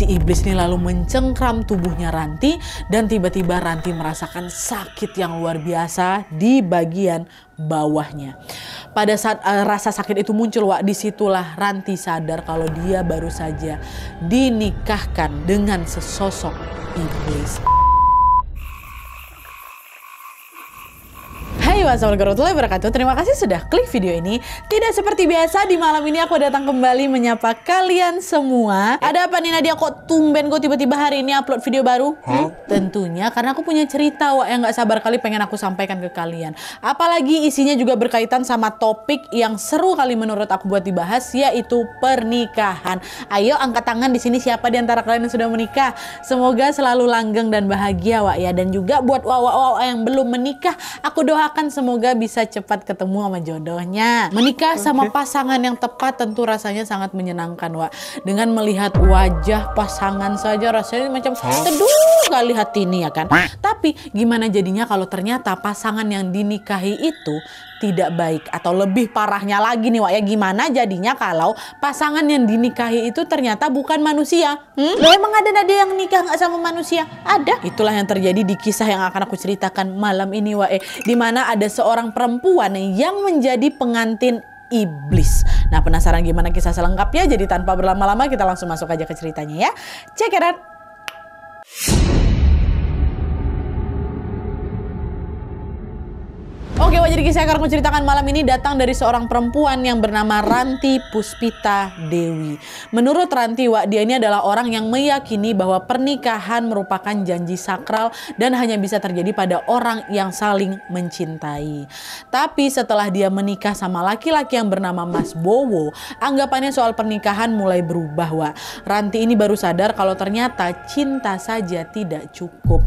si iblis ini lalu mencengkram tubuhnya Ranti dan tiba-tiba Ranti merasakan sakit yang luar biasa di bagian bawahnya. Pada saat rasa sakit itu muncul, Wak, disitulah Ranti sadar kalau dia baru saja dinikahkan dengan sesosok iblis. Hai, wassalamualaikum warahmatullahi wabarakatuh. Terima kasih sudah klik video ini. Tidak seperti biasa, di malam ini aku datang kembali menyapa kalian semua. Ada apa nih Nadia, kok tumben kok tiba-tiba hari ini upload video baru? Tentunya karena aku punya cerita, Wak, yang gak sabar kali pengen aku sampaikan ke kalian. Apalagi isinya juga berkaitan sama topik yang seru kali menurut aku buat dibahas, yaitu pernikahan. Ayo angkat tangan di sini siapa di antara kalian yang sudah menikah. Semoga selalu langgeng dan bahagia, Wak, ya. Dan juga buat Wak yang belum menikah, aku doakan semoga bisa cepat ketemu sama jodohnya. Menikah sama pasangan yang tepat tentu rasanya sangat menyenangkan, Wak. Dengan melihat wajah pasangan saja rasanya macam teduh kali hati ini, ya kan? Tapi gimana jadinya kalau ternyata pasangan yang dinikahi itu tidak baik? Atau lebih parahnya lagi nih, Wak, ya, gimana jadinya kalau pasangan yang dinikahi itu ternyata bukan manusia? Loh, emang ada yang nikah nggak sama manusia? Ada. Itulah yang terjadi di kisah yang akan aku ceritakan malam ini, Wak, dimana ada seorang perempuan yang menjadi pengantin iblis. Nah, penasaran gimana kisah selengkapnya? Jadi tanpa berlama-lama kita langsung masuk aja ke ceritanya, ya. Check it out. Oke, Wak, jadi kisah yang akan aku ceritakan malam ini datang dari seorang perempuan yang bernama Ranti Puspita Dewi. Menurut Ranti, Wak, dia ini adalah orang yang meyakini bahwa pernikahan merupakan janji sakral dan hanya bisa terjadi pada orang yang saling mencintai. Tapi setelah dia menikah sama laki-laki yang bernama Mas Bowo, anggapannya soal pernikahan mulai berubah, Wak. Ranti ini baru sadar kalau ternyata cinta saja tidak cukup.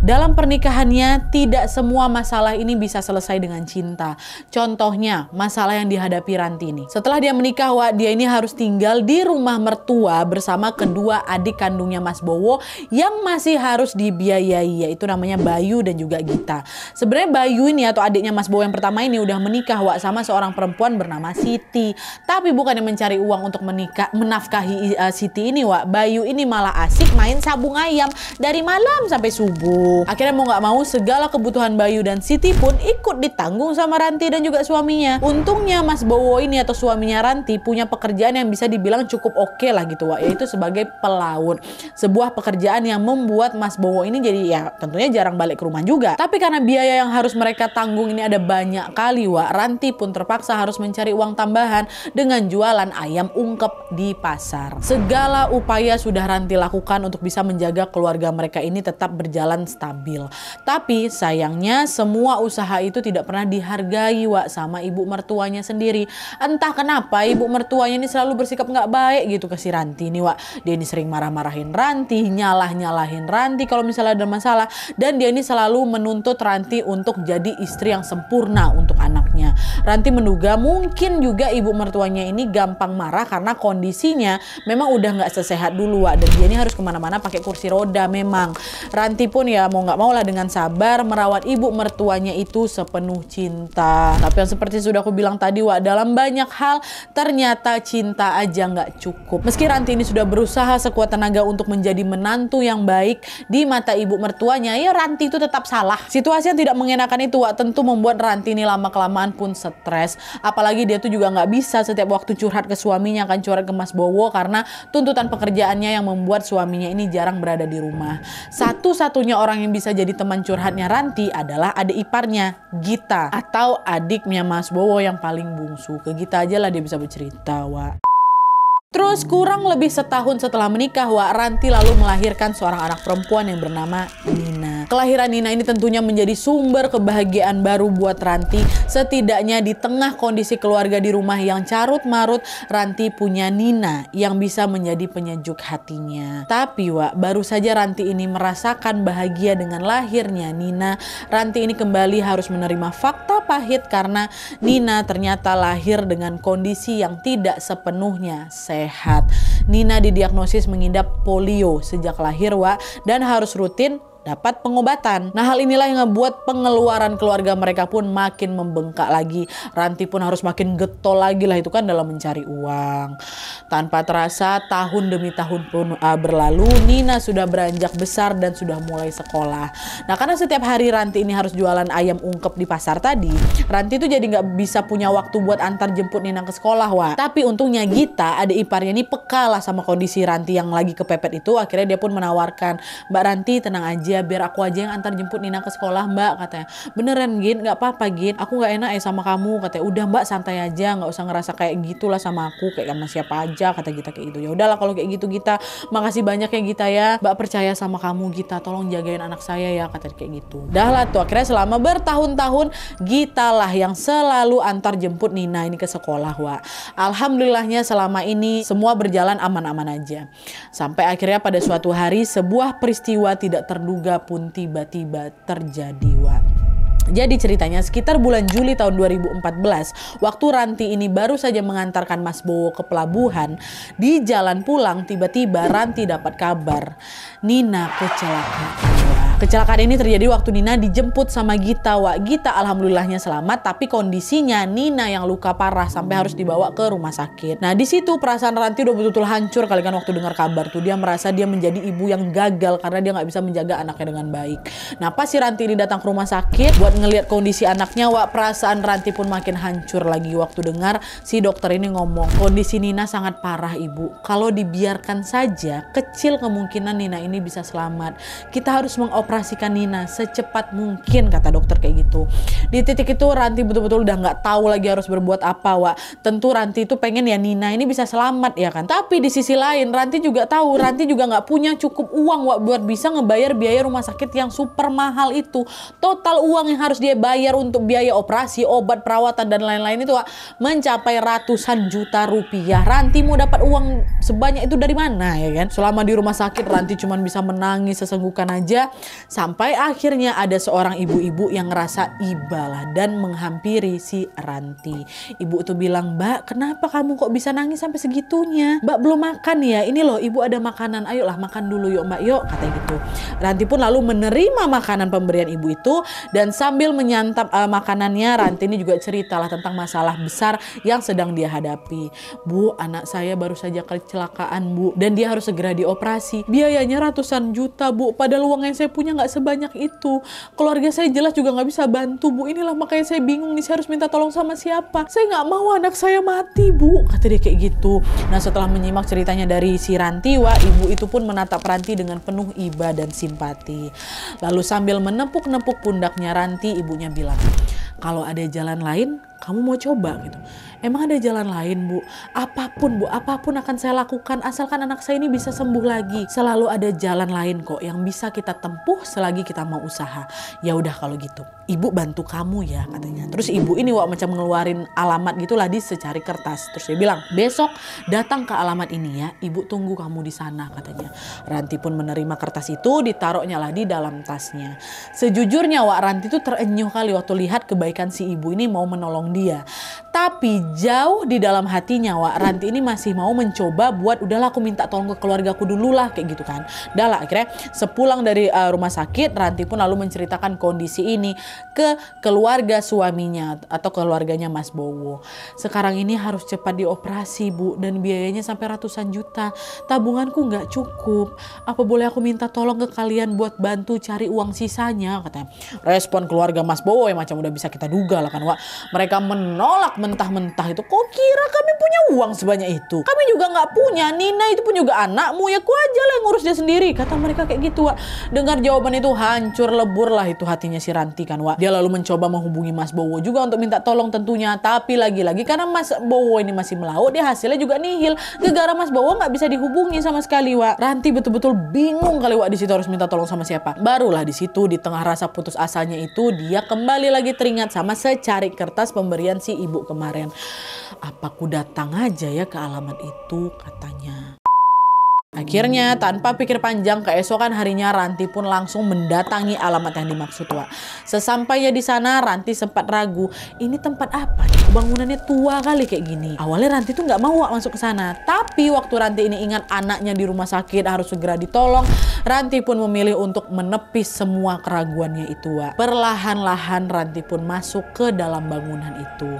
Dalam pernikahannya tidak semua masalah ini bisa selesai dengan cinta. Contohnya masalah yang dihadapi Ranti ini. Setelah dia menikah, Wak, dia ini harus tinggal di rumah mertua bersama kedua adik kandungnya Mas Bowo yang masih harus dibiayai, yaitu namanya Bayu dan juga Gita. Sebenarnya Bayu ini atau adiknya Mas Bowo yang pertama ini udah menikah, Wak, sama seorang perempuan bernama Siti. Tapi bukannya mencari uang untuk menafkahi Siti ini, Wak, Bayu ini malah asik main sabung ayam dari malam sampai subuh. Akhirnya mau nggak mau segala kebutuhan Bayu dan Siti pun ikut ditanggung sama Ranti dan juga suaminya. Untungnya Mas Bowo ini atau suaminya Ranti punya pekerjaan yang bisa dibilang cukup oke lah gitu, Wak, yaitu sebagai pelaut. Sebuah pekerjaan yang membuat Mas Bowo ini jadi ya tentunya jarang balik ke rumah juga. Tapi karena biaya yang harus mereka tanggung ini ada banyak kali, Wak, Ranti pun terpaksa harus mencari uang tambahan dengan jualan ayam ungkep di pasar. Segala upaya sudah Ranti lakukan untuk bisa menjaga keluarga mereka ini tetap berjalan stabil. Tapi sayangnya semua usaha itu tidak pernah dihargai, Wak, sama ibu mertuanya sendiri. Entah kenapa ibu mertuanya ini selalu bersikap nggak baik gitu ke si Ranti ini, Wak. Dia ini sering marah-marahin Ranti, nyalahin Ranti kalau misalnya ada masalah, dan dia ini selalu menuntut Ranti untuk jadi istri yang sempurna untuk anaknya. Ranti menduga mungkin juga ibu mertuanya ini gampang marah karena kondisinya memang udah nggak sesehat dulu, Wak, dan dia ini harus kemana-mana pakai kursi roda. Memang Ranti pun ya mau nggak mau lah dengan sabar merawat ibu mertuanya itu sepenuh cinta. Tapi yang seperti sudah aku bilang tadi, Wak, dalam banyak hal ternyata cinta aja nggak cukup. Meski Ranti ini sudah berusaha sekuat tenaga untuk menjadi menantu yang baik di mata ibu mertuanya, ya Ranti itu tetap salah. Situasi yang tidak mengenakan itu, Wak, tentu membuat Ranti ini lama-kelamaan pun stres. Apalagi dia tuh juga nggak bisa setiap waktu curhat ke suaminya, kan curhat ke Mas Bowo karena tuntutan pekerjaannya yang membuat suaminya ini jarang berada di rumah. Satu-satunya orang yang bisa jadi teman curhatnya Ranti adalah adik iparnya Gita atau adiknya Mas Bowo yang paling bungsu. Ke Gita aja lah dia bisa bercerita, Wak. Terus kurang lebih setahun setelah menikah, Wak, Ranti lalu melahirkan seorang anak perempuan yang bernama Nina. Kelahiran Nina ini tentunya menjadi sumber kebahagiaan baru buat Ranti. Setidaknya di tengah kondisi keluarga di rumah yang carut marut, Ranti punya Nina yang bisa menjadi penyejuk hatinya. Tapi, Wak, baru saja Ranti ini merasakan bahagia dengan lahirnya Nina, Ranti ini kembali harus menerima fakta pahit karena Nina ternyata lahir dengan kondisi yang tidak sepenuhnya sehat. Nina didiagnosis mengidap polio sejak lahir, Wak, dan harus rutin dapat pengobatan. Nah hal inilah yang ngebuat pengeluaran keluarga mereka pun makin membengkak lagi. Ranti pun harus makin getol lagi lah itu kan dalam mencari uang. Tanpa terasa tahun demi tahun pun berlalu, Nina sudah beranjak besar dan sudah mulai sekolah. Nah karena setiap hari Ranti ini harus jualan ayam ungkep di pasar tadi, Ranti tuh jadi nggak bisa punya waktu buat antar jemput Nina ke sekolah, Wak. Tapi untungnya Gita, adik iparnya ini peka lah sama kondisi Ranti yang lagi kepepet itu. Akhirnya dia pun menawarkan, "Mbak Ranti tenang aja, biar aku aja yang antar jemput Nina ke sekolah, Mbak," katanya. "Beneran Gin, nggak apa-apa Gin, aku nggak enak ya sama kamu," katanya. "Udah Mbak santai aja, nggak usah ngerasa kayak gitulah sama aku, kayak sama siapa aja," kata Gita kayak gitu. "Ya udahlah kalau kayak gitu Gita, makasih banyak ya Gita ya, Mbak percaya sama kamu Gita, tolong jagain anak saya ya," kata kayak gitu. Dah lah tuh akhirnya selama bertahun-tahun Gita lah yang selalu antar jemput Nina ini ke sekolah, Wak. Alhamdulillahnya selama ini semua berjalan aman-aman aja. Sampai akhirnya pada suatu hari sebuah peristiwa tidak terduga pun tiba-tiba terjadi, Wak. Jadi ceritanya sekitar bulan Juli tahun 2014, waktu Ranti ini baru saja mengantarkan Mas Bowo ke pelabuhan, di jalan pulang tiba-tiba Ranti dapat kabar Nina kecelakaan. Kecelakaan ini terjadi waktu Nina dijemput sama Gita, Wak. Gita alhamdulillahnya selamat, tapi kondisinya Nina yang luka parah sampai harus dibawa ke rumah sakit. Nah di situ perasaan Ranti udah betul-betul hancur kali kan waktu dengar kabar tuh. Dia merasa dia menjadi ibu yang gagal karena dia nggak bisa menjaga anaknya dengan baik. Nah pas si Ranti ini datang ke rumah sakit buat ngelihat kondisi anaknya, Wak, perasaan Ranti pun makin hancur lagi waktu dengar si dokter ini ngomong, "Kondisi Nina sangat parah Ibu. Kalau dibiarkan saja, kecil kemungkinan Nina ini bisa selamat. Kita harus mengoperasikan Nina secepat mungkin," kata dokter kayak gitu. Di titik itu Ranti betul-betul udah nggak tahu lagi harus berbuat apa, Wak. Tentu Ranti itu pengen ya Nina ini bisa selamat ya kan. Tapi di sisi lain Ranti juga tahu Ranti juga nggak punya cukup uang, Wak, buat bisa ngebayar biaya rumah sakit yang super mahal itu. Total uang yang harus dia bayar untuk biaya operasi, obat, perawatan dan lain-lain itu, Wak, mencapai ratusan juta rupiah. Ranti mau dapat uang sebanyak itu dari mana ya kan? Selama di rumah sakit Ranti cuma bisa menangis sesenggukan aja. Sampai akhirnya ada seorang ibu-ibu yang ngerasa iba lah dan menghampiri si Ranti. Ibu itu bilang, "Mbak, kenapa kamu kok bisa nangis sampai segitunya? Mbak belum makan ya? Ini loh ibu ada makanan, ayolah makan dulu yuk Mbak, yuk," katanya gitu. Ranti pun lalu menerima makanan pemberian ibu itu dan sambil menyantap makanannya, Ranti ini juga ceritalah tentang masalah besar yang sedang dia hadapi. "Bu, anak saya baru saja kecelakaan Bu, dan dia harus segera dioperasi. Biayanya ratusan juta Bu, padahal uang yang saya punya nggak sebanyak itu. Keluarga saya jelas juga nggak bisa bantu Bu, inilah makanya saya bingung nih, saya harus minta tolong sama siapa. Saya nggak mau anak saya mati Bu," kata dia kayak gitu. Nah setelah menyimak ceritanya dari si Ranti, Wak, ibu itu pun menatap Ranti dengan penuh iba dan simpati. Lalu sambil menepuk-nepuk pundaknya Ranti, ibunya bilang, "Kalau ada jalan lain, kamu mau coba gitu?" "Emang ada jalan lain Bu? Apapun Bu, apapun akan saya lakukan asalkan anak saya ini bisa sembuh lagi. Selalu ada jalan lain kok yang bisa kita tempuh selagi kita mau usaha." "Ya udah kalau gitu, Ibu bantu kamu ya," katanya. Terus ibu ini, Wak, macam ngeluarin alamat gitulah di secari kertas. Terus dia bilang, "Besok datang ke alamat ini ya, Ibu tunggu kamu di sana," katanya. Ranti pun menerima kertas itu, ditaruhnya lah di dalam tasnya. Sejujurnya, Wak, Ranti tuh terenyuh kali waktu lihat kebaikan si ibu ini mau menolong dia. Tapi jauh di dalam hatinya, Wak, Ranti ini masih mau mencoba buat udahlah aku minta tolong ke keluargaku dulu lah kayak gitu kan. Udah lah akhirnya sepulang dari rumah sakit, Ranti pun lalu menceritakan kondisi ini ke keluarga suaminya atau keluarganya Mas Bowo. "Sekarang ini harus cepat dioperasi Bu, dan biayanya sampai ratusan juta. Tabunganku nggak cukup. Apa boleh aku minta tolong ke kalian buat bantu cari uang sisanya," katanya. Respon keluarga Mas Bowo yang macam udah bisa kita duga lah kan, Wak. Mereka menolak mentah-mentah itu. "Kok kira kami punya uang sebanyak itu? Kami juga nggak punya. Nina itu pun juga anakmu, ya ku aja lah yang ngurus dia sendiri," kata mereka kayak gitu, Wak. Dengar jawaban itu hancur lebur lah itu hatinya si Ranti kan, Wak. Dia lalu mencoba menghubungi Mas Bowo juga untuk minta tolong tentunya, tapi lagi-lagi karena Mas Bowo ini masih melaut, dia hasilnya juga nihil. Gara-gara Mas Bowo nggak bisa dihubungi sama sekali, Wak. Ranti betul-betul bingung kali, Wak, di situ harus minta tolong sama siapa. Barulah di situ di tengah rasa putus asanya itu dia kembali lagi teringat sama secari kertas pemberian si ibu kemarin. "Apa aku datang aja ya ke alamat itu," katanya. Akhirnya tanpa pikir panjang, keesokan harinya Ranti pun langsung mendatangi alamat yang dimaksud, Wak. Sesampainya di sana, Ranti sempat ragu, ini tempat apa? Bangunannya tua kali kayak gini. Awalnya Ranti tuh nggak mau, Wak, masuk ke sana. Tapi waktu Ranti ini ingat anaknya di rumah sakit harus segera ditolong, Ranti pun memilih untuk menepis semua keraguannya itu, Wak. Perlahan-lahan Ranti pun masuk ke dalam bangunan itu.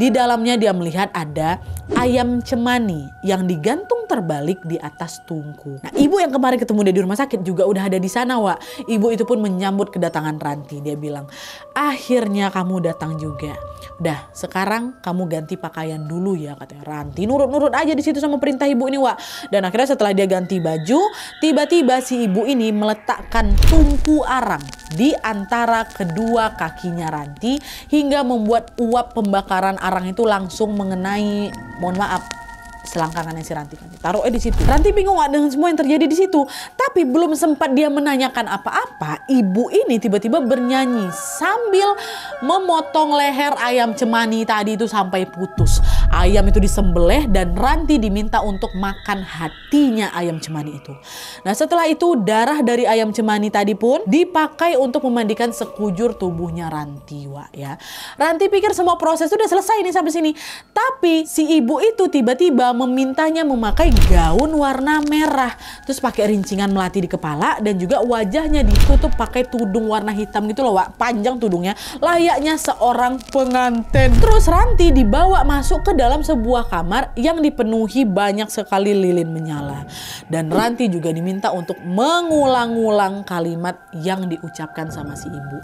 Di dalamnya dia melihat ada ayam cemani yang digantung terbalik di atas tungku. Nah, ibu yang kemarin ketemu dia di rumah sakit juga udah ada di sana, Wak. Ibu itu pun menyambut kedatangan Ranti. Dia bilang, akhirnya kamu datang juga. Udah, sekarang kamu ganti pakaian dulu ya, katanya. Ranti nurut-nurut aja di situ sama perintah ibu ini, Wak. Dan akhirnya setelah dia ganti baju, tiba-tiba si ibu ini meletakkan tumpu arang di antara kedua kakinya Ranti hingga membuat uap pembakaran arang itu langsung mengenai, mohon maaf, selangkangannya si Ranti. Taruhnya di situ. Ranti bingung dengan semua yang terjadi di situ. Tapi belum sempat dia menanyakan apa-apa, ibu ini tiba-tiba bernyanyi sambil memotong leher ayam cemani tadi itu sampai putus. Ayam itu disembelih dan Ranti diminta untuk makan hatinya ayam cemani itu. Nah, setelah itu darah dari ayam cemani tadi pun dipakai untuk memandikan sekujur tubuhnya Ranti, Wak, ya. Ranti pikir semua proses sudah selesai nih sampai sini. Tapi si ibu itu tiba-tiba memintanya memakai gaun warna merah, terus pakai rincingan melati di kepala dan juga wajahnya ditutup pakai tudung warna hitam gitu loh, Wak, panjang tudungnya layaknya seorang pengantin. Terus Ranti dibawa masuk ke dalam sebuah kamar yang dipenuhi banyak sekali lilin menyala dan Ranti juga diminta untuk mengulang-ulang kalimat yang diucapkan sama si ibu.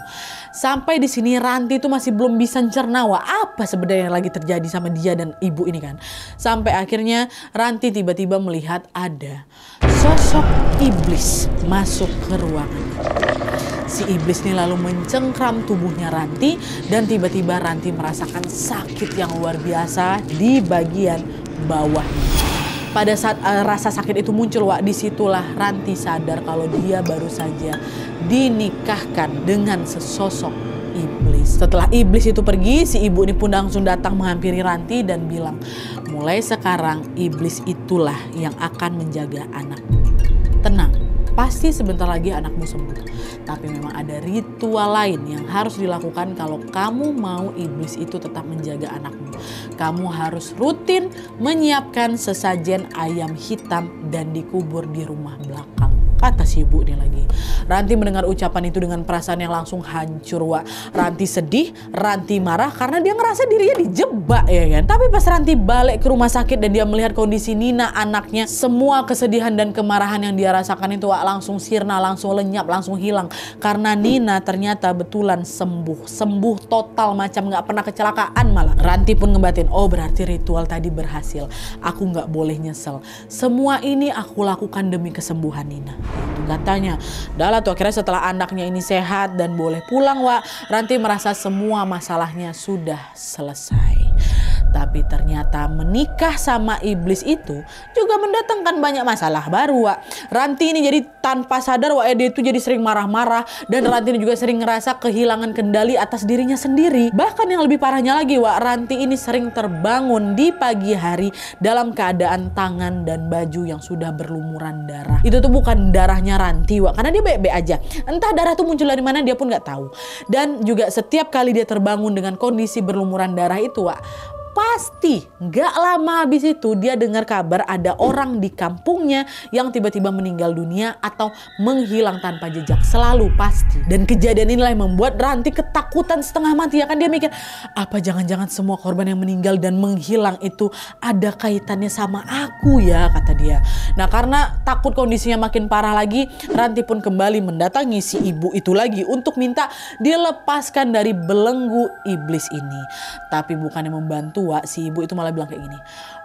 Sampai di sini Ranti itu masih belum bisa mencerna, Wak, apa sebenarnya yang lagi terjadi sama dia dan ibu ini kan. Sampai akhirnya Ranti tiba-tiba melihat ada sosok iblis masuk ke ruangan. Si iblis ini lalu mencengkram tubuhnya Ranti dan tiba-tiba Ranti merasakan sakit yang luar biasa di bagian bawah. Pada saat rasa sakit itu muncul, Wak, disitulah Ranti sadar kalau dia baru saja dinikahkan dengan sesosok iblis. Setelah iblis itu pergi, si ibu ini pun langsung datang menghampiri Ranti dan bilang, mulai sekarang iblis itulah yang akan menjaga anakmu. Tenang, pasti sebentar lagi anakmu sembuh. Tapi memang ada ritual lain yang harus dilakukan kalau kamu mau iblis itu tetap menjaga anakmu. Kamu harus rutin menyiapkan sesajen ayam hitam dan dikubur di rumah belakang, kata si ibu ini lagi. Ranti mendengar ucapan itu dengan perasaan yang langsung hancur, Wak. Ranti sedih, Ranti marah karena dia ngerasa dirinya dijebak, ya kan. Tapi pas Ranti balik ke rumah sakit dan dia melihat kondisi Nina anaknya, semua kesedihan dan kemarahan yang dia rasakan itu, Wak, langsung sirna, langsung lenyap, langsung hilang. Karena Nina ternyata betulan sembuh total, macam nggak pernah kecelakaan malah. Ranti pun ngebatin, oh berarti ritual tadi berhasil. Aku nggak boleh nyesel. Semua ini aku lakukan demi kesembuhan Nina. Itu katanya. Dah tuh akhirnya setelah anaknya ini sehat dan boleh pulang, Wak, Ranti merasa semua masalahnya sudah selesai. Tapi ternyata menikah sama iblis itu juga mendatangkan banyak masalah baru, Wak. Ranti ini jadi tanpa sadar, Wak, dia itu jadi sering marah-marah dan Ranti ini juga sering ngerasa kehilangan kendali atas dirinya sendiri. Bahkan yang lebih parahnya lagi, Wak, Ranti ini sering terbangun di pagi hari dalam keadaan tangan dan baju yang sudah berlumuran darah. Itu tuh bukan darahnya Ranti, Wak, karena dia baik-baik aja. Entah darah tuh muncul dari mana dia pun nggak tahu. Dan juga setiap kali dia terbangun dengan kondisi berlumuran darah itu, Wak, pasti gak lama habis itu dia dengar kabar ada orang di kampungnya yang tiba-tiba meninggal dunia atau menghilang tanpa jejak. Selalu pasti. Dan kejadian inilah yang membuat Ranti ketakutan setengah mati, ya kan. Dia mikir, apa jangan-jangan semua korban yang meninggal dan menghilang itu ada kaitannya sama aku ya, kata dia. Nah, karena takut kondisinya makin parah lagi, Ranti pun kembali mendatangi si ibu itu lagi untuk minta dilepaskan dari belenggu iblis ini. Tapi bukannya membantu, Wak, si ibu itu malah bilang kayak gini,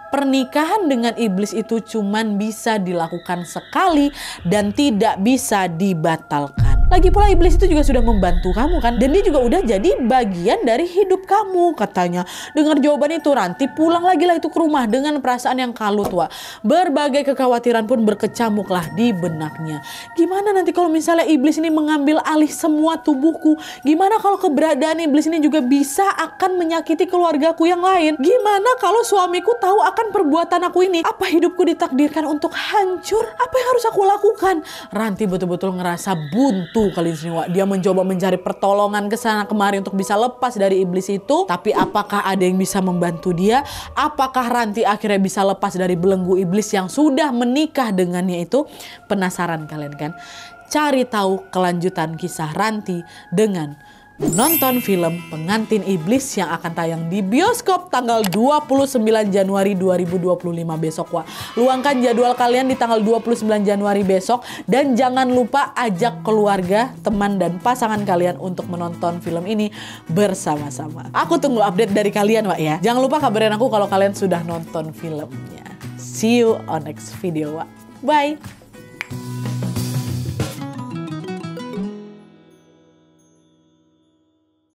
pernikahan dengan iblis itu cuman bisa dilakukan sekali dan tidak bisa dibatalkan. Lagi pula iblis itu juga sudah membantu kamu kan, dan dia juga udah jadi bagian dari hidup kamu katanya. Dengar jawaban itu, Ranti pulang lagi lah itu ke rumah dengan perasaan yang kalut, Wak. Berbagai kekhawatiran pun berkecamuklah di benaknya. Gimana nanti kalau misalnya iblis ini mengambil alih semua tubuhku? Gimana kalau keberadaan iblis ini juga bisa akan menyakiti keluargaku yang lain? Gimana kalau suamiku tahu akan perbuatan aku ini? Apa hidupku ditakdirkan untuk hancur? Apa yang harus aku lakukan? Ranti betul-betul ngerasa buntu kali ini, Wak. Dia mencoba mencari pertolongan ke sana kemari untuk bisa lepas dari iblis itu. Tapi apakah ada yang bisa membantu dia? Apakah Ranti akhirnya bisa lepas dari belenggu iblis yang sudah menikah dengannya itu? Penasaran kalian kan? Cari tahu kelanjutan kisah Ranti dengan menonton film Pengantin Iblis yang akan tayang di bioskop tanggal 29 Januari 2025 besok, Wak. Luangkan jadwal kalian di tanggal 29 Januari besok dan jangan lupa ajak keluarga, teman dan pasangan kalian untuk menonton film ini bersama-sama. Aku tunggu update dari kalian, Wak ya. Jangan lupa kabarin aku kalau kalian sudah nonton filmnya. See you on next video, Wak. Bye.